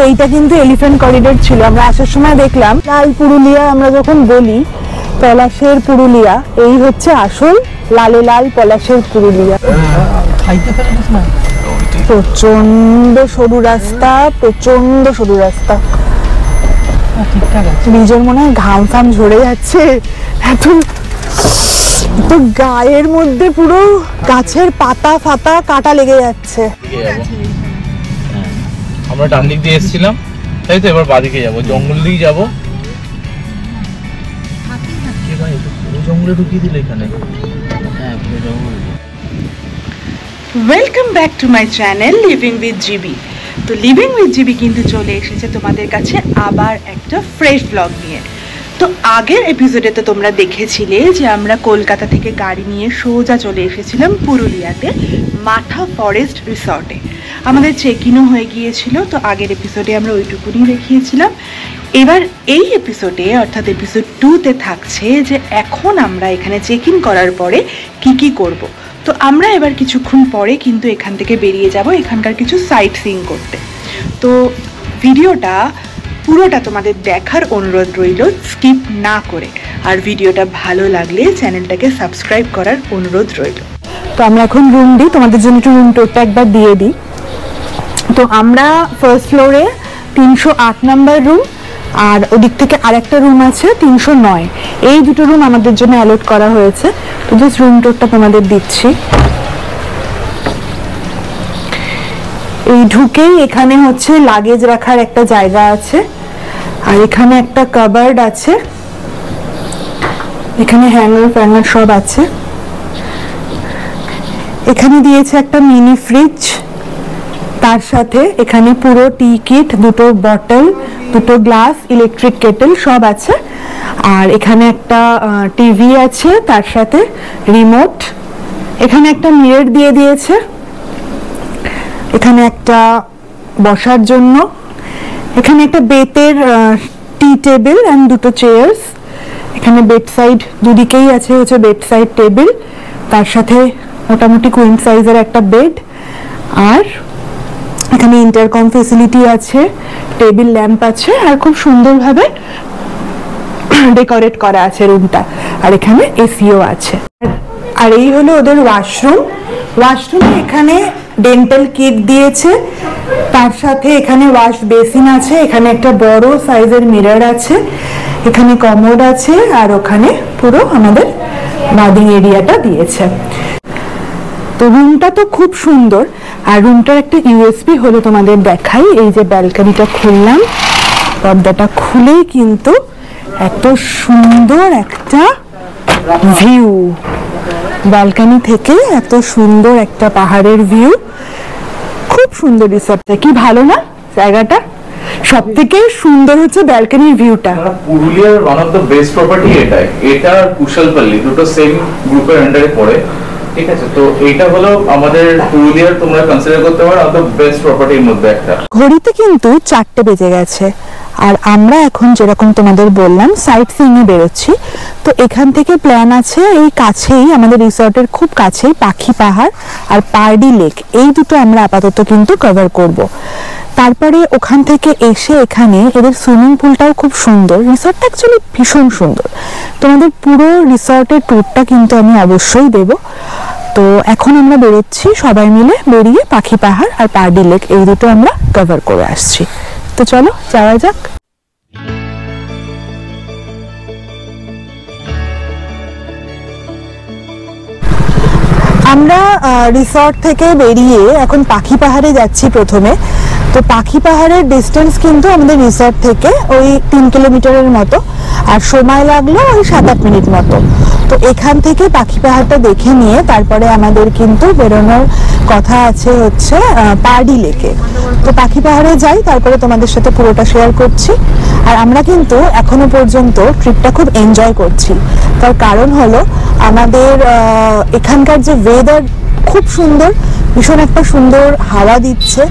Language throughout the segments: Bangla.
এইটা কিন্তু এলিফ্যান্ট করিডোর ছিল। আমরা আসার সময় দেখলাম লাল পুরুলিয়া আমরা যখন বলি, পলাশের পুরুলিয়া, এই হচ্ছে আসল লালে লাল পলাশের পুরুলিয়া। প্রচন্ড সরু রাস্তা, প্রচন্ড সরু রাস্তা। নিজের মনে হয় ঘাম ফাম ঝরে যাচ্ছে, এত তো গায়ের মধ্যে পুরো গাছের পাতা ফাতা কাটা লেগে যাচ্ছে। আমরা ডান দিক দিয়ে এসেছিলাম, তাই তো এবার বাদিকে যাবো, জঙ্গল দিকে যাবো। জঙ্গলে ঢুকিয়ে দিল এখানে। Welcome back to my channel living with GB. তো লিভিং উইথ জিবি কিন্তু চলে এসেছে তোমাদের কাছে আবার একটা ফ্রেশ ব্লগ নিয়ে। তো আগের এপিসোডে তো তোমরা দেখেছিলে যে আমরা কলকাতা থেকে গাড়ি নিয়ে সোজা চলে এসেছিলাম পুরুলিয়াতে মাঠা ফরেস্ট রিসর্টে। আমাদের চেক ইনও হয়ে গিয়েছিল, তো আগের এপিসোডে আমরা ওইটুকুনি দেখিয়েছিলাম। এবার এই এপিসোডে অর্থাৎ এপিসোড 2তে থাকছে যে এখন আমরা এখানে চেক ইন করার পরে কি করব। তো আমরা এবার কিছুক্ষণ পরে কিন্তু এখান থেকে বেরিয়ে যাব এখানকার কিছু সাইট সিইং করতে। তো ভিডিওটা পুরোটা তোমাদের দেখার অনুরোধ রইল স্কিপ না করে, আর ভিডিওটা ভালো লাগলে চ্যানেলটাকে সাবস্ক্রাইব করার অনুরোধ রইল। তো আমরা এখন রুম দিই, তোমাদের জন্য একটু রুম টোরটা একবার দিয়ে দিই। তো আমরা ফার্স্ট ফ্লোরে 308 নাম্বার রুম, আর ওদিক থেকে আরেকটা রুম আছে 309। এই দুটো রুম আমাদের জন্য অ্যালট করা হয়েছে। তো জাস্ট রুম টোরটা তোমাদের দিচ্ছি। এই ঢুকেই এখানে হচ্ছে লাগেজ রাখার একটা জায়গা আছে, আর এখানে একটা কাবার্ড আছে, এখানে হ্যাঙ্গার ফ্যাঙ্গার সব আছে। এখানে দিয়েছে একটা মিনি ফ্রিজ, তার সাথে এখানে পুরো টি কিট, দুটো বটল, দুটো গ্লাস, ইলেকট্রিক কেটেল সব আছে। আর এখানে একটা টিভি আছে, তার সাথে রিমোট। এখানে একটা মিরর দিয়ে দিয়েছে, এখানে একটা বসার জন্য, এখানে একটা বেতের টি টেবিল অ্যান্ড দুটো চেয়ার্স। এখানে বেড সাইড দুদিকেই আছে হচ্ছে বেড সাইড টেবিল, তার সাথে মোটামুটি কুইন সাইজের একটা বেড। আর এখানে ইন্টারকম ফেসিলিটি আছে, টেবিল ল্যাম্প আছে, আর খুব সুন্দরভাবে ডেকোরেট করা আছে রুমটা। আর এখানে এসিও আছে। আর এই হলো ওদের ওয়াশরুম। ওয়াশরুমে এখানে ডেন্টাল কিট দিয়েছে, তার সাথে এখানে ওয়াশ বেসিন আছে, এখানে একটা বড় সাইজের মিরর আছে, এখানে কমোড আছে, আর ওখানে পুরো আমাদের বাথিং এরিয়াটা দিয়েছে। তো রুমটা তো খুব সুন্দর। আর রুমটার একটা ইউএসপি হলো তোমাদের দেখাই। এই যে ব্যালকনিটা খুললাম, পর্দাটা খুলেই কিন্তু এত সুন্দর একটা ভিউ, ব্যালকনি থেকে এত সুন্দর একটা পাহাড়ের ভিউ, খুব সুন্দর রিসর্টটা। কি ভালো না জায়গাটা? সব থেকে সুন্দর হচ্ছে ব্যালকনির ভিউটা। পুরুলিয়ার one of the best property এটাই। এটা আর কুশলপল্লী দুটো সেম গ্রুপের আন্ডারে পড়ে, ঠিক আছে? তো এইটা হলো আমাদের পুরুলিয়ার, তোমরা কনসিডার করতে পারো দ্য বেস্ট প্রপার্টির মধ্যে একটা। ঘড়িতে কিন্তু 4টে বেজে গেছে, আর আমরা এখন যেরকম তোমাদের বললাম সাইট সিইং এ বেরোচ্ছি। তো এখান থেকে প্ল্যান আছে এই কাছেই, আমাদের রিসর্টের খুব কাছেই পাখি পাহাড় আর পার্ডি লেক, এই দুটো আমরা আপাতত কিন্তু কভার করব। তারপরে ওখান থেকে এসে এখানে এদের সুইমিং পুলটাও খুব সুন্দর। রিসর্টটা অ্যাকচুয়ালি ভীষণ সুন্দর। তোমাদের পুরো রিসর্টের ট্যুরটা কিন্তু আমি অবশ্যই দেব। তো এখন আমরা বেরোচ্ছি সবাই মিলে, বেরিয়ে পাখি পাহাড় আর পার্ডি লেক এই দুটো আমরা কভার করে আসছি। তো চলো যাওয়া যাক। আমরা রিসর্ট থেকে বেরিয়ে এখন পাখি পাহাড়ে যাচ্ছি প্রথমে। তো পাখি পাহাড়ের ডিস্টেন্স কিন্তু আমাদের রিসর্ট থেকে ওই 3 কিলোমিটারের মতো, আর সময় লাগলো ওই 7-8 মিনিট মতো। তো এখান থেকে পাখি পাহাড়টা দেখে নিয়ে তারপরে আমাদের কিন্তু বেরোনোর কথা আছে হচ্ছে পার্ডি লেকে। তো পাখি পাহাড়ে যাই, তারপরে তোমাদের সাথে পুরোটা শেয়ার করছি। আর আমরা কিন্তু এখনো পর্যন্ত ট্রিপটা খুব এনজয় করছি। তার কারণ হলো আমাদের এখানকার যে ওয়েদার খুব সুন্দর, ভীষণ একটা সুন্দর হাওয়া দিচ্ছে।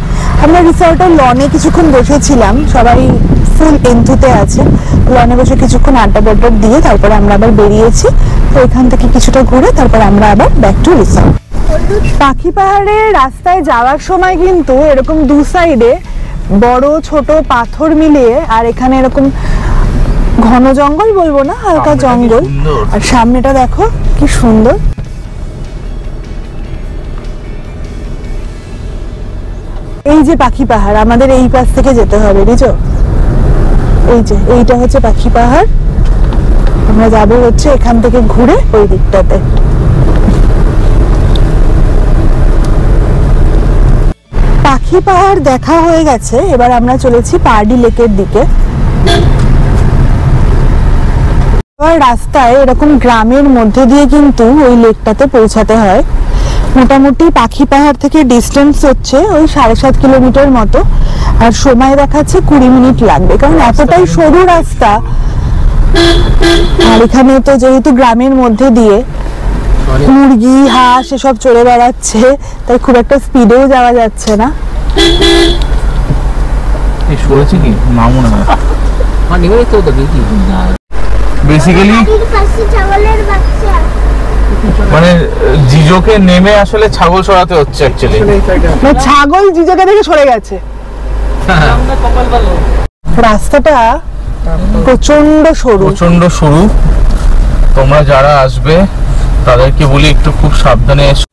আমরা রিসর্টের লনে কিছুক্ষণ বসেছিলাম, সবাই ফুল এন্থুতে আছে, লনে বসে কিছুক্ষণ আড্ডা বাড্ডা দিয়ে তারপরে আমরা আবার বেরিয়েছি। তো এখান থেকে কিছুটা ঘুরে তারপর আমরা আবার ব্যাক টু রিসর্ট। পাখি পাহাড়ের রাস্তায় যাওয়ার সময় কিন্তু এরকম দু সাইডে বড় ছোট পাথর মিলিয়ে, আর এখানে এরকম ঘন জঙ্গল বলবো না, হালকা জঙ্গল, আর সামনেটা দেখো কি সুন্দর। এই যে পাখি পাহাড়, আমাদের এই পাশ থেকে যেতে হবে রিজো। এই যে এইটা হচ্ছে পাখি পাহাড়, আমরা যাবো হচ্ছে এখান থেকে ঘুরে ওই দিকটাতে। পাখি পাহাড় দেখা হয়ে গেছে, এবার আমরা চলেছি পারডি লেকের দিকে। রাস্তায় এরকম গ্রামের মধ্যে দিয়ে কিন্তু ওই লেকটাতে পৌঁছাতে হয়। মোটামুটি পাখি পাহাড় থেকে ডিস্টেন্স হচ্ছে ওই 7.5 কিলোমিটার মতো, আর সময় দেখাচ্ছে 20 মিনিট লাগবে, কারণ এতটাই সরু রাস্তা। আর এখানে তো যেহেতু গ্রামের মধ্যে দিয়ে মুরগি হাঁস এসব চড়ে বেড়াচ্ছে, তাই খুব একটা স্পিডেও যাওয়া যাচ্ছে না। বেসিক্যালি মানে জিজোকে নেমে আসলে ছাগল সরাতে হচ্ছে অ্যাকচুয়ালি। ছাগল জিজোকে দেখে সরে গেছে। রাস্তাটা প্রচন্ড সরু। তোমরা যারা আসবে তাদেরকে বলি একটু খুব সাবধানে এসো।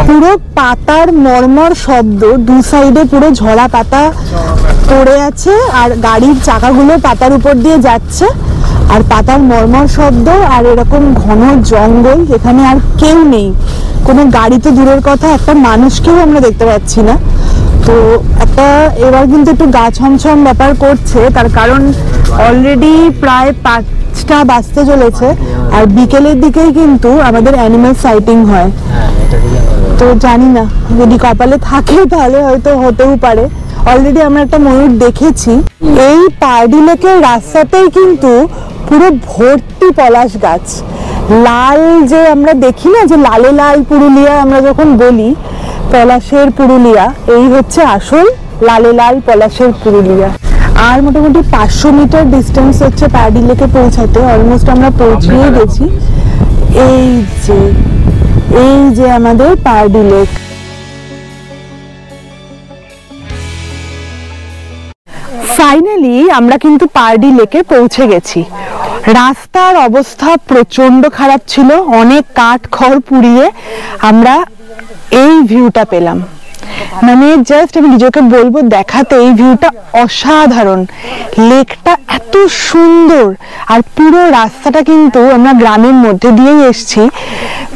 পুরো পাতার মরমর শব্দ, দু সাইডে পুরো ঝরা পাতা পড়ে আছে, আর গাড়ির চাকাগুলো পাতার উপর দিয়ে যাচ্ছে, আর পাতার মরমর শব্দ, আর এরকম ঘন জঙ্গল যেখানে আর কেউ নেই, কোনো গাড়ি তো দূরের কথা, একটা মানুষকেও আমরা দেখতে পাচ্ছি না। তো একটা এবার কিন্তু একটু গা ছমছম ব্যাপার করছে, তার কারণ অলরেডি প্রায় 5টা বাজতে চলেছে, আর বিকেলের দিকেই কিন্তু আমাদের অ্যানিমাল সাইটিং হয়। তো জানি না, যদি কপালে থাকে তাহলে হয়তো হতেও পারে। অলরেডি আমরা একটা ময়ূর দেখেছি। এই পারডি লেকের রাস্তাতেই কিন্তু পুরো ভর্তি পলাশ গাছ, লাল যে আমরা দেখি না যে লালে লাল পুরুলিয়া আমরা যখন বলি, পলাশের পুরুলিয়া, এই হচ্ছে আসল লালে লাল পলাশের পুরুলিয়া। আর মোটামুটি 500 মিটার ডিস্টেন্স হচ্ছে পারডি লেকে পৌঁছাতে, অলমোস্ট আমরা পৌঁছিয়ে গেছি। এই যে আমাদের পারডি লেক। ফাইনালি আমরা কিন্তু পারডি লেকে পৌঁছে গেছি। রাস্তার অবস্থা প্রচন্ড খারাপ ছিল, অনেক কাঠ খড় পুড়িয়ে আমরা এই ভিউটা পেলাম। মানে জাস্ট আমি নিজেকে বলবো দেখাতে, এই ভিউটা অসাধারণ, লেকটা এত সুন্দর, আর পুরো রাস্তাটা কিন্তু আমরা গ্রামের মধ্যে দিয়েই এসছি।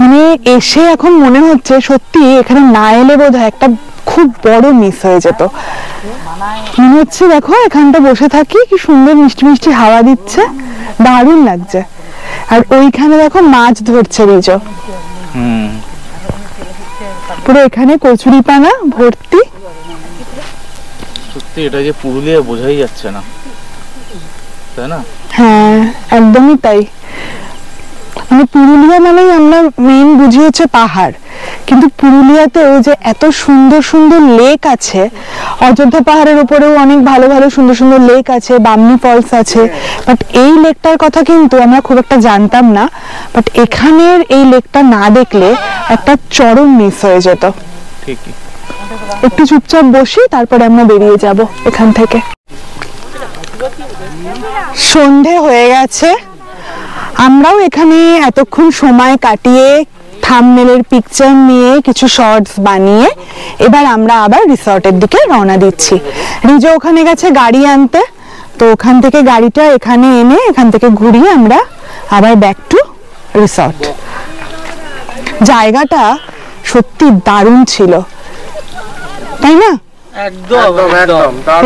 মানে এসে এখন মনে হচ্ছে সত্যি এখানে না এলে বোধহয় একটা খুব বড় মিস হয়ে যেত। মনে হচ্ছে দেখো এখানটা বসে থাকি, কি সুন্দর মিষ্টি মিষ্টি হাওয়া দিচ্ছে, দারুণ লাগছে। আর ওইখানে দেখো মাছ ধরছে রিজো, পুরো এখানে কচুরিপানা ভর্তি। সত্যি এটা যে পুরুলিয়া বোঝাই যাচ্ছে না, তাই না? হ্যাঁ একদমই তাই। মানে পুরুলিয়া মানেই আমরা মেইন বুঝি হচ্ছে পাহাড়, কিন্তু পুরুলিয়াতে ওই যে এত সুন্দর সুন্দর লেক আছে, অযোধ্যা পাহাড়ের উপরেও অনেক ভালো ভালো সুন্দর সুন্দর লেক আছে, বামনি ফলস আছে, বাট এই লেকটার কথা কিন্তু আমরা খুব একটা জানতাম না। বাট এখানের এই লেকটা না দেখলে একটা চরম মিস হয়ে যেত। ঠিকই। একটু চুপচাপ বসি, তারপরে আমরা বেরিয়ে যাব এখান থেকে। সন্ধে হয়ে গেছে, আমরাও এখানে এতক্ষণ সময় কাটিয়ে থাম্বনেলের পিকচার নিয়ে কিছু শর্টস বানিয়ে এবার আমরা আবার রিসর্টের দিকে রওনা দিচ্ছি। রিজো ওখানে গেছে গাড়ি আনতে, তো ওখান থেকে গাড়িটা এখানে এনে এখান থেকে ঘুরিয়ে আমরা আবার ব্যাক টু রিসর্ট। জায়গাটা সত্যি দারুণ ছিল, তাই না? একদম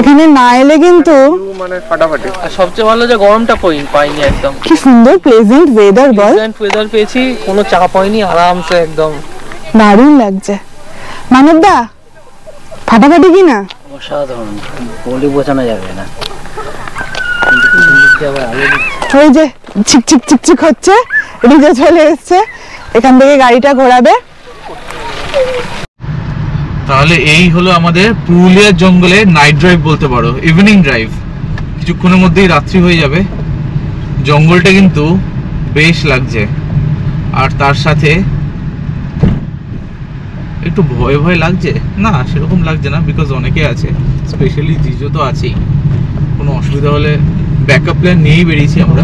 এখানে না এলে কিন্তু মানে ফাটাফাটি। আর সবচেয়ে ভালো যে গরমটা পাইনি একদম। কি সুন্দর প্লেজেন্ট ওয়েদার, বল। প্লেজেন্ট ওয়েদার পেয়েছি, কোনো চাপ হয়নি, আরামসে একদম দারুণ লাগছে। মানবদা ফাটাফাটি কি না? অসাধারণ, বলে বোঝানো যাবে না। ওই যে চিকচিক চিকচিক হচ্ছে, রিজা চলে এসছে, এখান থেকে গাড়িটা ঘোরাবে। তাহলে এই হলো আমাদের পুরুলিয়ার জঙ্গলে নাইট ড্রাইভ বলতে পারো, ইভিনিং ড্রাইভ। কিছুক্ষণের মধ্যেই রাত্রি হয়ে যাবে, জঙ্গলটা কিন্তু বেশ লাগছে, আর তার সাথে একটু ভয় ভয় লাগছে না, সেরকম লাগছে না, বিকজ অনেকে আছে, স্পেশালি জিজো তো আছেই। কোনো অসুবিধা হলে ব্যাকআপ প্ল্যান নিয়েই বেরিয়েছি আমরা,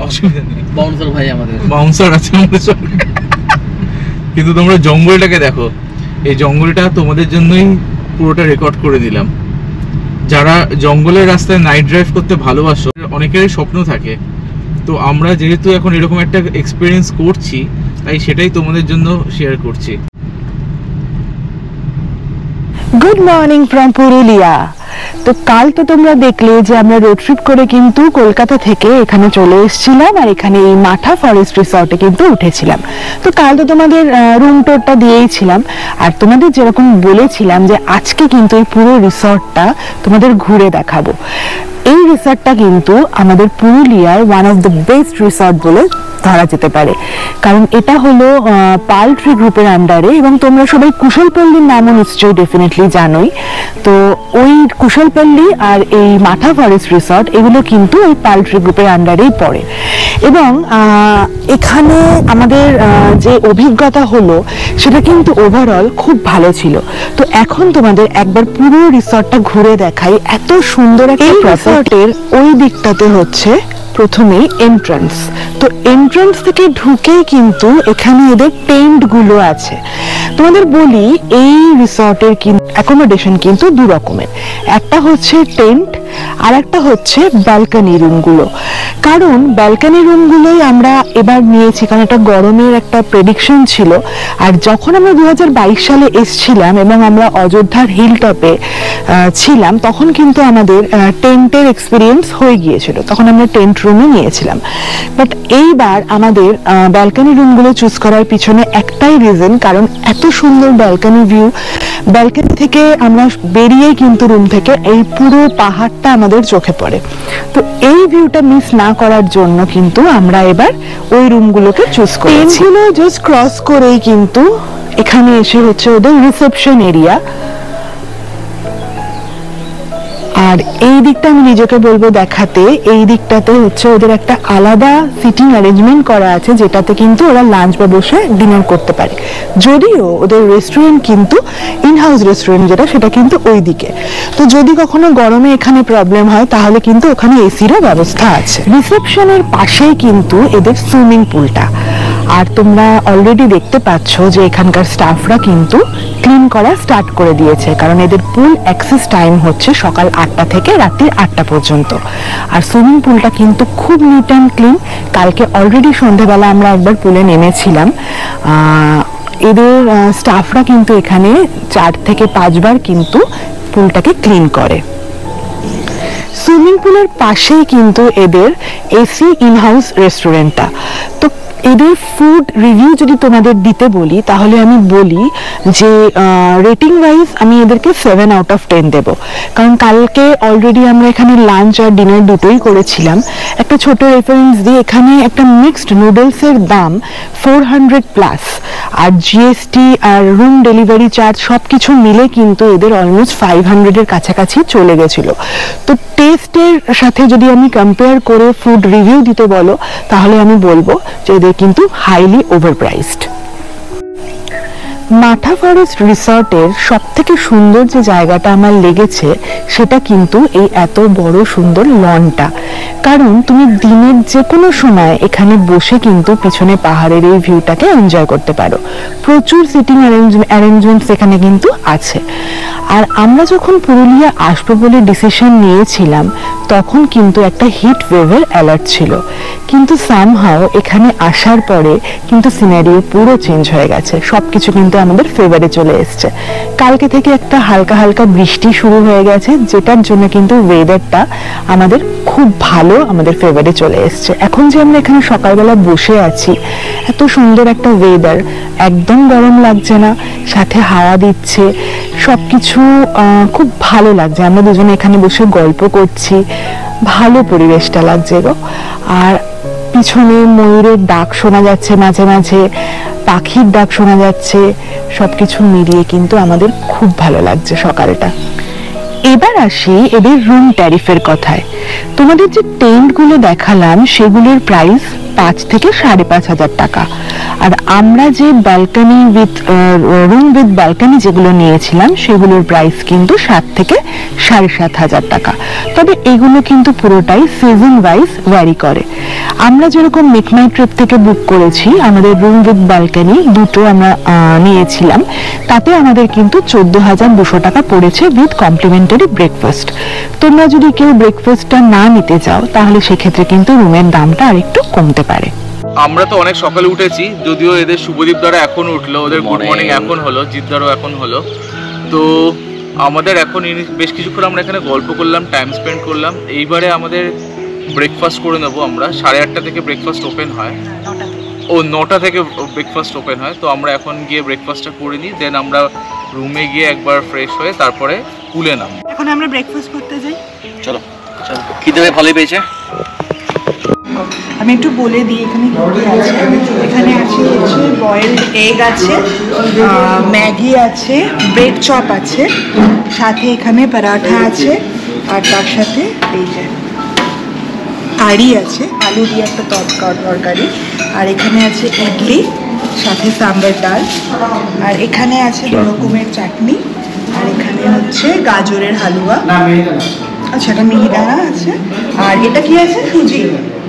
অসুবিধা নেই। বাউন্সার ভাই আমাদের, বাউন্সার আছে আমাদের সঙ্গে। কিন্তু তোমরা জঙ্গলটাকে দেখো, এই জঙ্গলটা তোমাদের জন্যই পুরোটা রেকর্ড করে দিলাম। যারা জঙ্গলের রাস্তায় নাইট ড্রাইভ করতে ভালোবাসো, অনেকেরই স্বপ্ন থাকে, তো আমরা যেহেতু এখন এরকম একটা এক্সপিরিয়েন্স করছি, তাই সেটাই তোমাদের জন্য শেয়ার করছি। Good morning from Purulia. তো কাল তো তোমরা দেখলে যে আমরা রোড ট্রিপ করে কিন্তু কলকাতা থেকে এখানে চলে এসেছিলাম, আর এখানে এই মাঠা ফরেস্ট রিসর্টে কিন্তু উঠেছিলাম। তো কাল তো তোমাদের রুম টোরটা দিয়েইছিলাম, আর তোমাদের যেরকম বলেছিলাম যে আজকে কিন্তু এই পুরো রিসর্টটা তোমাদের ঘুরে দেখাবো। এই রিসর্টটা কিন্তু আমাদের পুরুলিয়ার one of the best resort বলে ধরা যেতে পারে, কারণ এটা হলো পাল ট্রি গ্রুপের আন্ডারে, এবং তোমরা সবাই কুশলপল্লীর নামও নিশ্চয়ই ডেফিনেটলি জানোই। তো ওই কুশলপল্লী আর এই মাঠা ফরেস্ট রিসর্ট এগুলো কিন্তু ওই পাল ট্রি গ্রুপের আন্ডারেই পড়ে। এবং এখানে আমাদের যে অভিজ্ঞতা হলো সেটা কিন্তু ওভারঅল খুব ভালো ছিল। তো এখন তোমাদের একবার পুরো রিসর্টটা ঘুরে দেখাই। এত সুন্দর একটা রিসর্টের ওই দিকটাতে হচ্ছে প্রথমেই এন্ট্রান্স। তো এন্ট্রান্স থেকে ঢুকেই কিন্তু এখানে এদের টেন্ট গুলো আছে। তোমাদের বলি এই রিসর্টের অ্যাকোমোডেশন কিন্তু দু রকমের, একটা হচ্ছে টেন্ট আর একটা হচ্ছে ব্যালকনি রুমগুলো। কারণ ব্যালকনি রুমগুলোই আমরা এবার নিয়েছি, কারণ এটা গরমের একটা প্রেডিকশন ছিল। আর যখন আমরা 2022 সালে এসছিলাম এবং আমরা অযোধ্যার হিল টপে ছিলাম, তখন কিন্তু আমাদের টেন্টের এক্সপিরিয়েন্স হয়ে গিয়েছিল, তখন আমরা টেন্ট রুমে নিয়েছিলাম। বাট এইবার আমাদের ব্যালকনি রুমগুলো চুজ করার পিছনে একটাই রিজন, কারণ এত সুন্দর ব্যালকনি ভিউ। ব্যালকনি থেকে আমরা বেরিয়ে কিন্তু রুম থেকে এই পুরো পাহাড়টা আমাদের চোখে পড়ে। তো এই ভিউটা মিস না করার জন্য কিন্তু আমরা এবার ওই রুমগুলোকে চুজ করেছি। ট্রেনগুলো জাস্ট ক্রস করেই কিন্তু এখানে এসে হচ্ছে ওদের রিসেপশন এরিয়া। আর এই দিকটা আমি নিজেকে বলবো দেখাতে, এই দিকটাতে হচ্ছে ওদের একটা আলাদা সিটিং অ্যারেঞ্জমেন্ট করা আছে, যেটাতে কিন্তু ওরা লাঞ্চ বা বসে ডিনার করতে পারে। যদিও ওদের রেস্টুরেন্ট কিন্তু ইনহাউস রেস্টুরেন্ট যেটা, সেটা কিন্তু ওই দিকে। তো যদি কখনো গরমে এখানে প্রবলেম হয় তাহলে কিন্তু ওখানে এসিরও ব্যবস্থা আছে। রিসেপশনের পাশেই কিন্তু এদের সুইমিং পুলটা। আর তোমরা অলরেডি দেখতে পাচ্ছ যে এখানকার স্টাফরা কিন্তু ক্লিন করা স্টার্ট করে দিয়েছে, কারণ এদের পুল অ্যাক্সেস টাইম হচ্ছে সকাল 8টা থেকে রাত্রি 8টা পর্যন্ত। আর সুইমিং পুলটা কিন্তু খুব নিট অ্যান্ড ক্লিন। কালকে অলরেডি সন্ধ্যাবেলা আমরা একবার পুলে নেমেছিলাম। এদের স্টাফরা কিন্তু এখানে 4 থেকে 5 বার কিন্তু পুলটাকে ক্লিন করে। সুইমিং পুলের পাশেই কিন্তু এদের এসি ইনহাউস রেস্টুরেন্টটা। তো এদের ফুড রিভিউ যদি তোমাদের দিতে বলি, তাহলে আমি বলি যে রেটিং ওয়াইজ আমি এদেরকে 7 আউট অফ 10 দেব। কারণ কালকে অলরেডি আমরা এখানে লাঞ্চ আর ডিনার দুটোই করেছিলাম। একটা ছোট রেফারেন্স দিয়ে, এখানে একটা মিক্সড নুডলসের দাম 400+, আর জিএসটি আর রুম ডেলিভারি চার্জ সব কিছু মিলে কিন্তু এদের অলমোস্ট 500-এর কাছাকাছি চলে গেছিল। তো টেস্টের সাথে যদি আমি কম্পেয়ার করে ফুড রিভিউ দিতে বলো, তাহলে আমি বলবো যে এদের কিন্তু হাইলি ওভারপ্রাইসড। মাঠা ফরেস্ট রিসর্টের সব থেকে সুন্দর যে জায়গাটা আমার লেগেছে সেটা কিন্তু এই এত বড় সুন্দর লনটা। কারণ তুমি দিনের যে কোনো সময় এখানে বসে কিন্তু পিছনে পাহাড়ের এই ভিউটাকে এনজয় করতে পারো। প্রচুর সিটিং অ্যারেঞ্জমেন্টস এখানে কিন্তু আছে। আর আমরা যখন পুরুলিয়া আসবো বলে ডিসিশন নিয়েছিলাম, তখন কিন্তু একটা হিট ওয়েভের অ্যালার্ট ছিল, কিন্তু সামহাও এখানে আসার পরে কিন্তু সিনারিও পুরো চেঞ্জ হয়ে গেছে। সবকিছু কিন্তু আমাদের ফেভারে চলে এসছে। কালকে থেকে একটা হালকা হালকা বৃষ্টি শুরু হয়ে গেছে, যেটার জন্য কিন্তু ওয়েদারটা আমাদের খুব ভালো, আমাদের ফেভারে চলে এসছে। এখন যে আমরা এখানে সকালবেলা বসে আছি, এত সুন্দর একটা ওয়েদার, একদম গরম লাগছে না, সাথে হাওয়া দিচ্ছে, সবকিছু খুব ভালো লাগছে। আমরা দুজনে এখানে বসে গল্প করছি, ভালো পরিবেশটা লাগছে গো। আর পিছনে ময়ূরের ডাক শোনা যাচ্ছে, মাঝে মাঝে পাখির ডাক শোনা যাচ্ছে, সবকিছু মিলিয়ে কিন্তু আমাদের খুব ভালো লাগছে সকালটা। এবার আসি এদের রুম ট্যারিফের কথায়। তোমাদের যে টেন্টগুলো দেখালাম সেগুলোর প্রাইস 5 থেকে 5,500 টাকা, আর আমরা যে balcony with room with balcony যেগুলো নিয়েছিলাম সেগুলোর প্রাইস কিন্তু 7 থেকে 7,500 টাকা। তবে এগুলো কিন্তু পুরোটাই সিজন ওয়াইজ ভ্যারি করে। আমরা যেরকম মিডনাইট ট্রিপ থেকে বুক করেছি, আমাদের রুম উইথ ব্যালকনি দুটো আমরা নিয়েছিলাম, তাতে আমাদের কিন্তু 14,200 টাকা পড়েছে উইথ কমপ্লিমেন্টারি ব্রেকফাস্ট। তোমরা যদি কেউ ব্রেকফাস্টটা না নিতে চাও তাহলে সেক্ষেত্রে কিন্তু রুমের দামটা আরেকটু কমতে পারে। আমরা তো অনেক সকালে উঠেছি, যদিও এদের শুভদীপ দ্বারা এখন উঠলো, ওদের গুড মর্নিং এখন হলো, জিদ্দারও এখন হলো। তো আমাদের এখন বেশ কিছুক্ষণ আমরা এখানে গল্প করলাম, টাইম স্পেন্ড করলাম। এইবারে আমাদের ব্রেকফাস্ট করে নেবো আমরা। 8:30 থেকে ব্রেকফাস্ট ওপেন হয়, 9টা থেকে ব্রেকফাস্ট ওপেন হয়। তো আমরা এখন গিয়ে ব্রেকফাস্টটা করে নিই, দেন আমরা রুমে গিয়ে একবার ফ্রেশ হয়ে তারপরে পুলে নাম। এখন আমরা ব্রেকফাস্ট করতে যাই, চলো খিদে ভালোই পেয়েছে। আমি একটু বলে দিই এখানে কি কি আছে। এখানে আছে হচ্ছে বয়েলড এগ আছে, ম্যাগি আছে, ব্রেড চপ আছে, সাথে এখানে পরাঠা আছে, আর তার সাথে এই যে কারি আছে, আলু দিয়ে একটা তরকারি, আর এখানে আছে ইডলি, সাথে সাম্বার ডাল, আর এখানে আছে 2 রকমের চাটনি, আর এখানে হচ্ছে গাজরের হালুয়া, আচ্ছা এটা মিহিদানা আছে, আর এটা কি আছে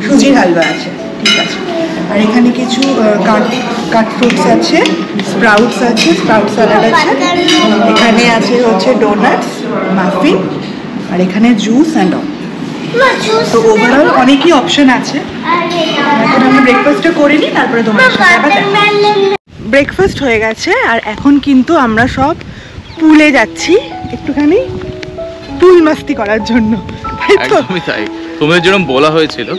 সুজির হালুয়া আছে, ঠিক আছে। আর এখানে কিছু কাট ফ্রুটস আছে, স্প্রাউট স্যালাড আছে, এখানে আছে হচ্ছে ডোনাটস, মাফিন, আর এখানে জুস অ্যান্ড অল। তো ওভারঅল অনেকই অপশন আছে। এখন আমরা ব্রেকফাস্টটা করে নিই, তারপরে তোমার সাথে আবার ব্রেকফাস্ট হয়ে গেছে, আর এখন কিন্তু আমরা সব পুলে যাচ্ছি একটুখানি পুল মাস্তি করার জন্য। একদমই তাই, তোমাদের যেরকম বলা হয়েছিল।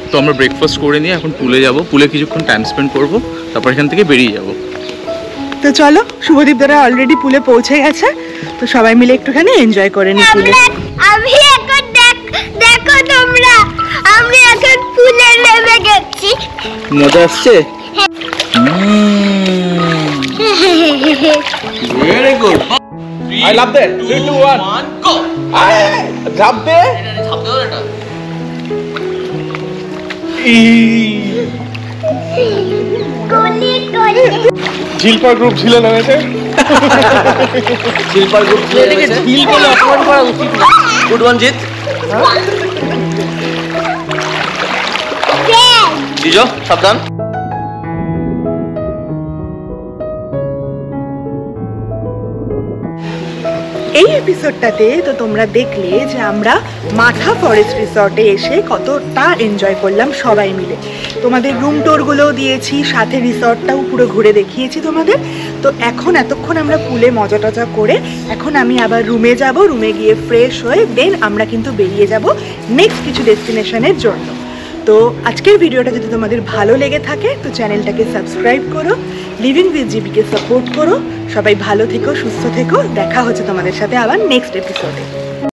তো আমরা ব্রেকফাস্ট করে নিয়ে এখন পুলে যাব, পুলে কিছুক্ষণ টাইম স্পেন্ড করব, তারপর এখান থেকে বেরিয়ে যাব। তো চলো, শুভদীপ দাদা অলরেডি পুলে পৌঁছে গেছে, তো সবাই মিলে একটুখানি এনজয় করে নিই পুলে। আমি এখন দেখো তোমরা, আমি এখন পুলে নেমে গেছি। মজা আসছে? Very good, I love that. 3, 2, 1 go. ঝাঁপ দে। ঝিলপার গ্রুপ ঝিলে নেমেছে। ঝিলপার গ্রুপ ঝিল বলে অপমান করা উচিত না। গুড ওয়ান জিত। জিজো সাবধান। এই এপিসোডটাতে তো তোমরা দেখলে যে আমরা মাঠা ফরেস্ট রিসর্টে এসে কতটা এনজয় করলাম সবাই মিলে। তোমাদের রুম টোরগুলোও দিয়েছি, সাথে রিসর্টটাও পুরো ঘুরে দেখিয়েছি তোমাদের। তো এখন এতক্ষণ আমরা পুলে মজা টজা করে এখন আমি আবার রুমে যাব, রুমে গিয়ে ফ্রেশ হয়ে দেন আমরা কিন্তু বেরিয়ে যাব নেক্সট কিছু ডেস্টিনেশনের জন্য। তো আজকের ভিডিওটা যদি তোমাদের ভালো লেগে থাকে তো চ্যানেলটাকে সাবস্ক্রাইব করো, লিভিং উইথ জিবিকে সাপোর্ট করো। সবাই ভালো থেকো, সুস্থ থেকো, দেখা হচ্ছে তোমাদের সাথে আবার নেক্সট এপিসোডে।